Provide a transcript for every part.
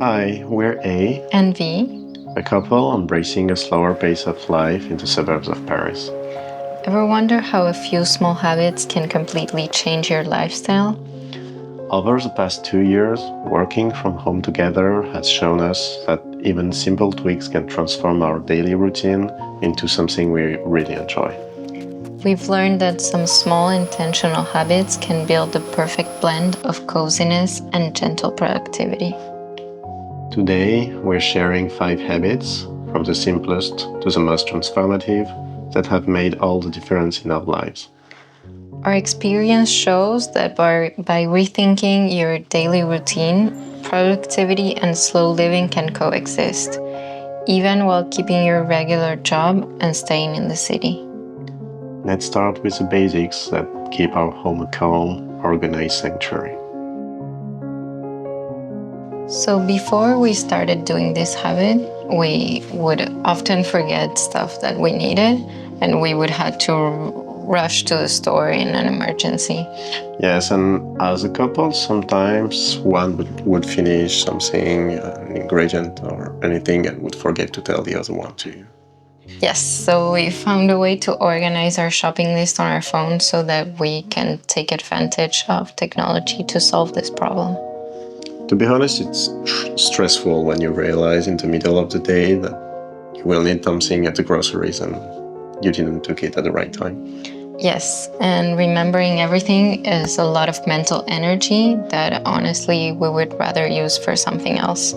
Hi, we're And V. a couple embracing a slower pace of life in the suburbs of Paris. Ever wonder how a few small habits can completely change your lifestyle? Over the past 2 years, working from home together has shown us that even simple tweaks can transform our daily routine into something we really enjoy. We've learned that some small intentional habits can build the perfect blend of coziness and gentle productivity. Today, we're sharing 5 habits, from the simplest to the most transformative, that have made all the difference in our lives. Our experience shows that by rethinking your daily routine, productivity and slow living can coexist, even while keeping your regular job and staying in the city. Let's start with the basics that keep our home a calm, organized sanctuary. So before we started doing this habit, we would often forget stuff that we needed, and we would have to rush to the store in an emergency. Yes, and as a couple, sometimes one would finish something, an ingredient or anything, and would forget to tell the other one to you. Yes, so we found a way to organize our shopping list on our phone so that we can take advantage of technology to solve this problem. To be honest, it's stressful when you realize in the middle of the day that you will need something at the groceries and you didn't took it at the right time. Yes, and remembering everything is a lot of mental energy that honestly we would rather use for something else.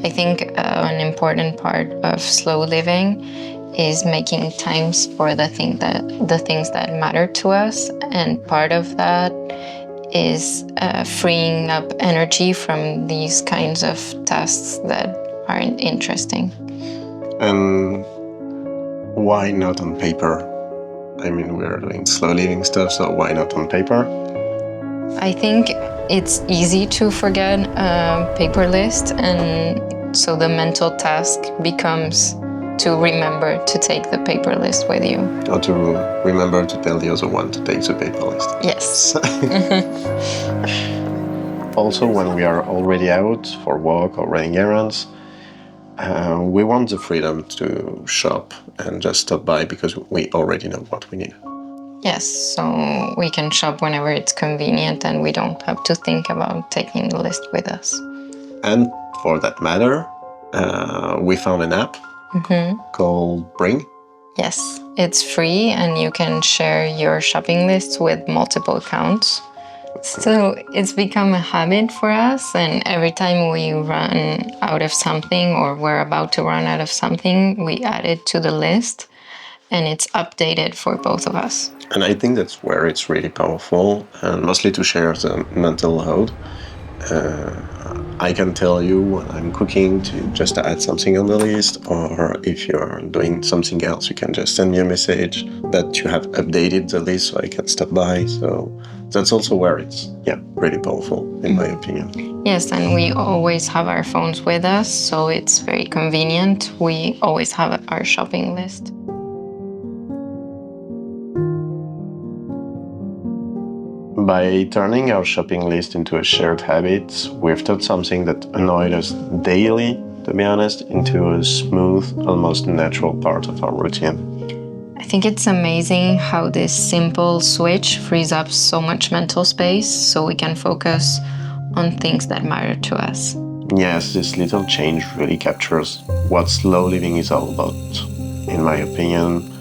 I think an important part of slow living is making times for the things that matter to us, and part of that is freeing up energy from these kinds of tasks that aren't interesting. And why not on paper? I mean, we're doing slow living stuff, so why not on paper? I think it's easy to forget a paper list, and so the mental task becomes to remember to take the paper list with you. Or to remember to tell the other one to take the paper list. Yes. Also, when we are already out for walk or running errands, we want the freedom to shop and just stop by because we already know what we need. Yes, so we can shop whenever it's convenient and we don't have to think about taking the list with us. And for that matter, we found an app called Bring. Yes, it's free and you can share your shopping lists with multiple accounts. So it's become a habit for us, and every time we run out of something or we're about to run out of something, we add it to the list and it's updated for both of us. And I think that's where it's really powerful, and mostly to share the mental load. I can tell you when I'm cooking to just add something on the list, or if you're doing something else, you can just send me a message that you have updated the list so I can stop by. So that's also where it's, really powerful, in my opinion. Yes, and we always have our phones with us, so it's very convenient. We always have our shopping list. By turning our shopping list into a shared habit, we've turned something that annoyed us daily, to be honest, into a smooth, almost natural part of our routine. I think it's amazing how this simple switch frees up so much mental space so we can focus on things that matter to us. Yes, this little change really captures what slow living is all about, in my opinion.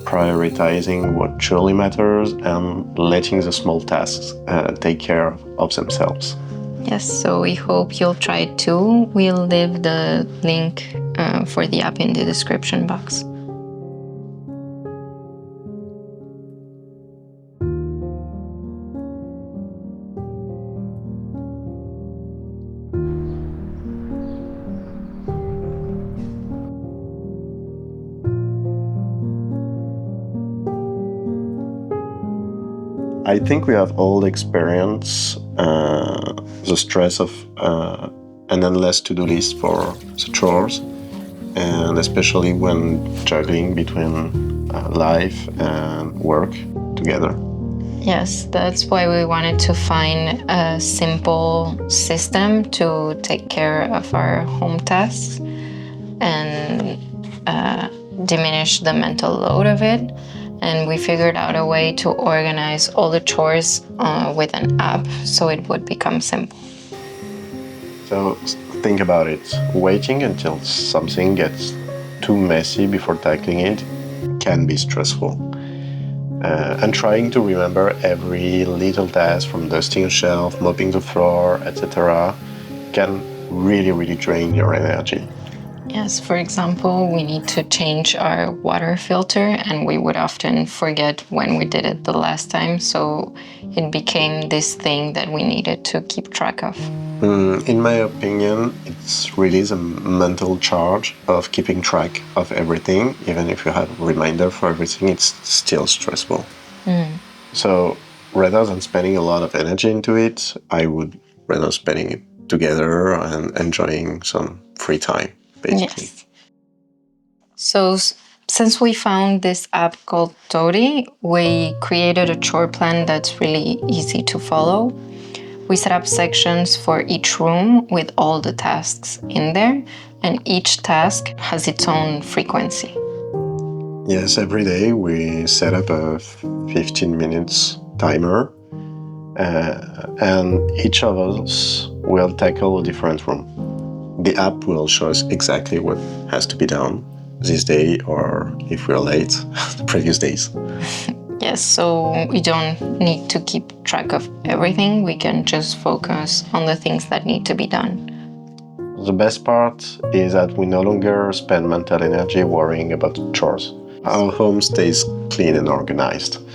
Prioritizing what truly matters and letting the small tasks take care of themselves. Yes, so we hope you'll try it too. We'll leave the link for the app in the description box. I think we have all experienced the stress of an endless to-do list for the chores, and especially when juggling between life and work together. Yes, that's why we wanted to find a simple system to take care of our home tasks and diminish the mental load of it. And we figured out a way to organize all the chores with an app so it would become simple. So think about it. Waiting until something gets too messy before tackling it can be stressful. And trying to remember every little task from dusting a shelf, mopping the floor, etc., can really, really drain your energy. Yes, for example, we need to change our water filter, and we would often forget when we did it the last time. So it became this thing that we needed to keep track of. In my opinion, it's really the mental charge of keeping track of everything. Even if you have a reminder for everything, it's still stressful. So rather than spending a lot of energy into it, I would rather spending it together and enjoying some free time, basically. Yes. So since we found this app called Tori, we created a chore plan that's really easy to follow. We set up sections for each room with all the tasks in there, and each task has its own frequency. Yes, every day we set up a 15 minutes timer, and each of us will tackle a different room. The app will show us exactly what has to be done this day, or if we're late, the previous days. Yes, so we don't need to keep track of everything. We can just focus on the things that need to be done. The best part is that we no longer spend mental energy worrying about chores. Our home stays clean and organized,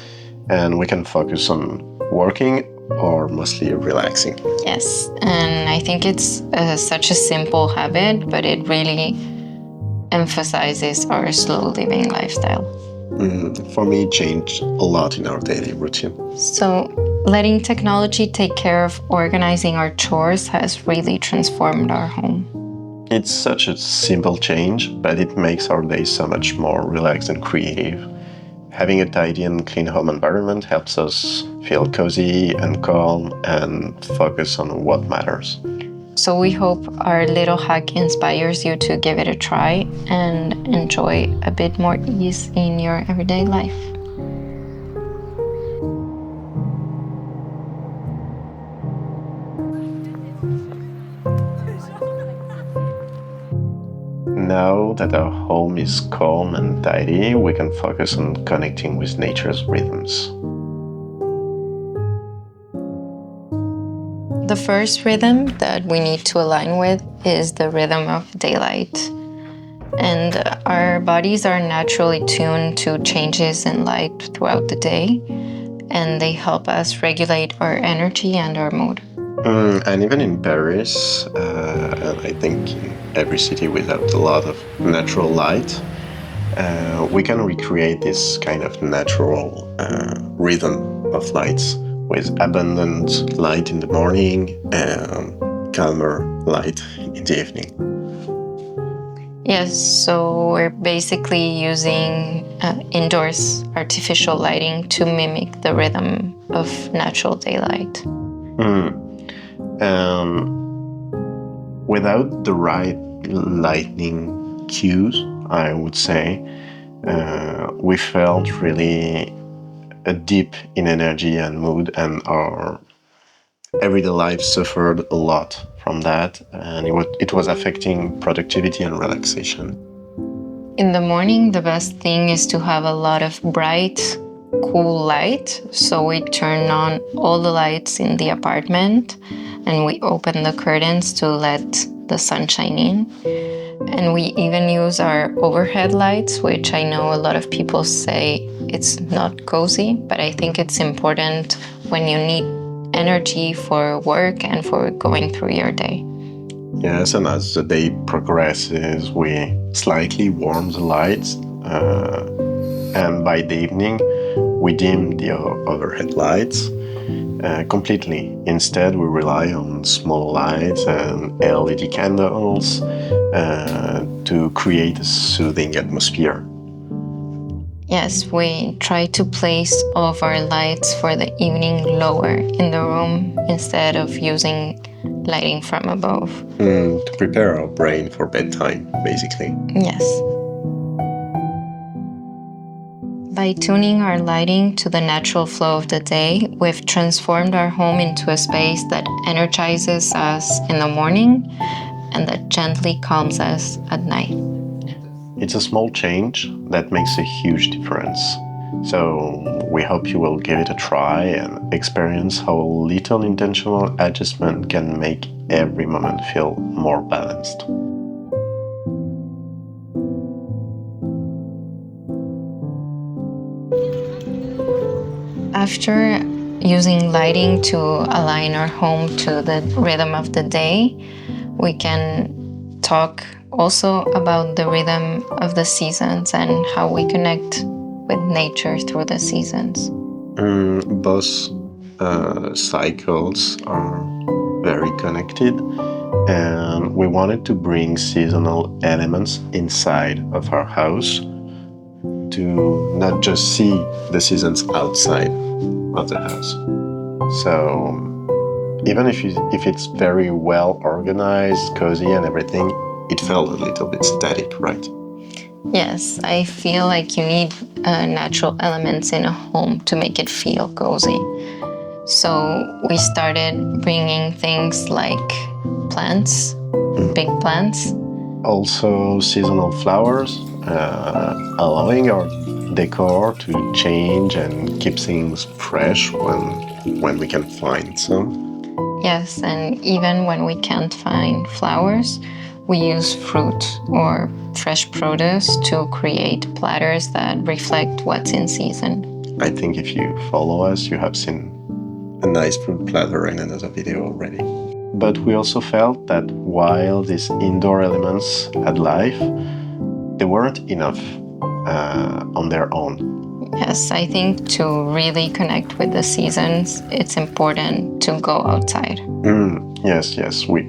and we can focus on working or mostly relaxing. Yes, and I think it's such a simple habit, but it really emphasizes our slow living lifestyle. For me, it changed a lot in our daily routine. So, letting technology take care of organizing our chores has really transformed our home. It's such a simple change, but it makes our days so much more relaxed and creative. Having a tidy and clean home environment helps us feel cozy and calm and focus on what matters. So we hope our little hack inspires you to give it a try and enjoy a bit more ease in your everyday life. Now that our home is calm and tidy, we can focus on connecting with nature's rhythms. The first rhythm that we need to align with is the rhythm of daylight. And our bodies are naturally tuned to changes in light throughout the day, and they help us regulate our energy and our mood. And even in Paris, and I think in every city without a lot of natural light, we can recreate this kind of natural rhythm of lights with abundant light in the morning and calmer light in the evening. Yes, so we're basically using indoors artificial lighting to mimic the rhythm of natural daylight. Without the right lightning cues, I would say, we felt really a dip in energy and mood, and our everyday life suffered a lot from that, and it was affecting productivity and relaxation. In the morning, the best thing is to have a lot of bright, cool light. So we turn on all the lights in the apartment and we open the curtains to let the sunshine in. And we even use our overhead lights, which I know a lot of people say it's not cozy, but I think it's important when you need energy for work and for going through your day. Yes, and as the day progresses, we slightly warm the lights, and by the evening, we dim the overhead lights completely. Instead, we rely on small lights and LED candles to create a soothing atmosphere. Yes, we try to place all of our lights for the evening lower in the room instead of using lighting from above. To prepare our brain for bedtime, basically. Yes. By tuning our lighting to the natural flow of the day, we've transformed our home into a space that energizes us in the morning and that gently calms us at night. It's a small change that makes a huge difference. So we hope you will give it a try and experience how little intentional adjustment can make every moment feel more balanced. After using lighting to align our home to the rhythm of the day, we can talk also about the rhythm of the seasons and how we connect with nature through the seasons. Both cycles are very connected, and we wanted to bring seasonal elements inside of our house to not just see the seasons outside of the house. So even if it's very well organized, cozy and everything, it felt a little bit static, right? Yes, I feel like you need natural elements in a home to make it feel cozy. So we started bringing things like plants, big plants. Also seasonal flowers, allowing our decor to change and keep things fresh when we can find some. Yes, and even when we can't find flowers, we use fruit or fresh produce to create platters that reflect what's in season. I think if you follow us, you have seen a nice fruit platter in another video already. But we also felt that while these indoor elements had life, they weren't enough on their own. Yes, I think to really connect with the seasons, it's important to go outside. Yes. We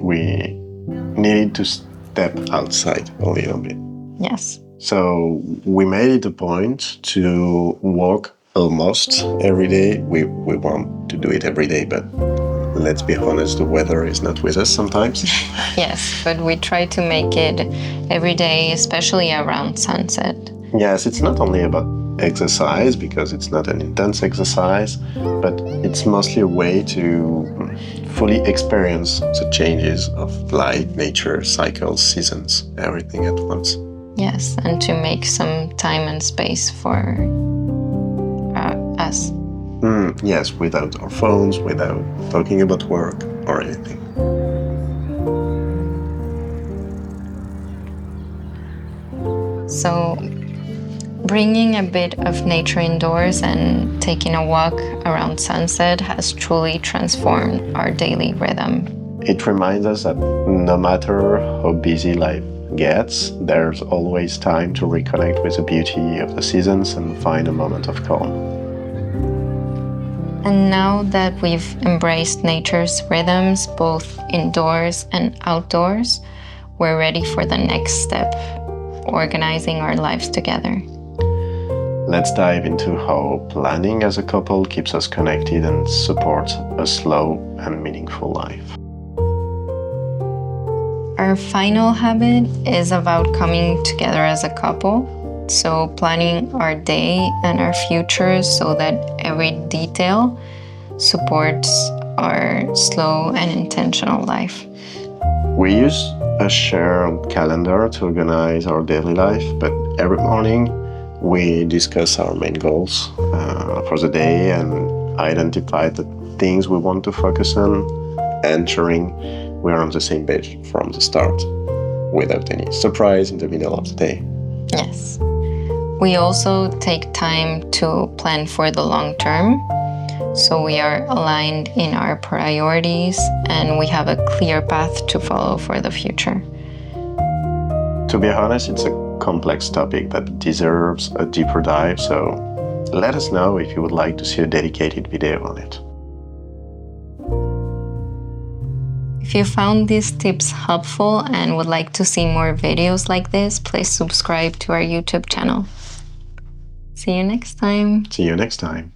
needed to step outside a little bit. Yes. So we made it a point to walk almost every day. We want to do it every day, but let's be honest, the weather is not with us sometimes. Yes, but we try to make it every day, especially around sunset. Yes, it's not only about exercise, because it's not an intense exercise, but it's mostly a way to fully experience the changes of light, nature, cycles, seasons, everything at once. Yes, and to make some time and space for us. Yes, without our phones, without talking about work or anything. So, bringing a bit of nature indoors and taking a walk around sunset has truly transformed our daily rhythm. It reminds us that no matter how busy life gets, there's always time to reconnect with the beauty of the seasons and find a moment of calm. And now that we've embraced nature's rhythms, both indoors and outdoors, we're ready for the next step, organizing our lives together. Let's dive into how planning as a couple keeps us connected and supports a slow and meaningful life. Our final habit is about coming together as a couple. So, planning our day and our future so that every detail supports our slow and intentional life. We use a shared calendar to organize our daily life, but every morning we discuss our main goals for the day and identify the things we want to focus on, ensuring we're on the same page from the start, without any surprise in the middle of the day. Yes. We also take time to plan for the long term, so we are aligned in our priorities and we have a clear path to follow for the future. To be honest, it's a complex topic that deserves a deeper dive, so let us know if you would like to see a dedicated video on it. If you found these tips helpful and would like to see more videos like this, please subscribe to our YouTube channel. See you next time. See you next time.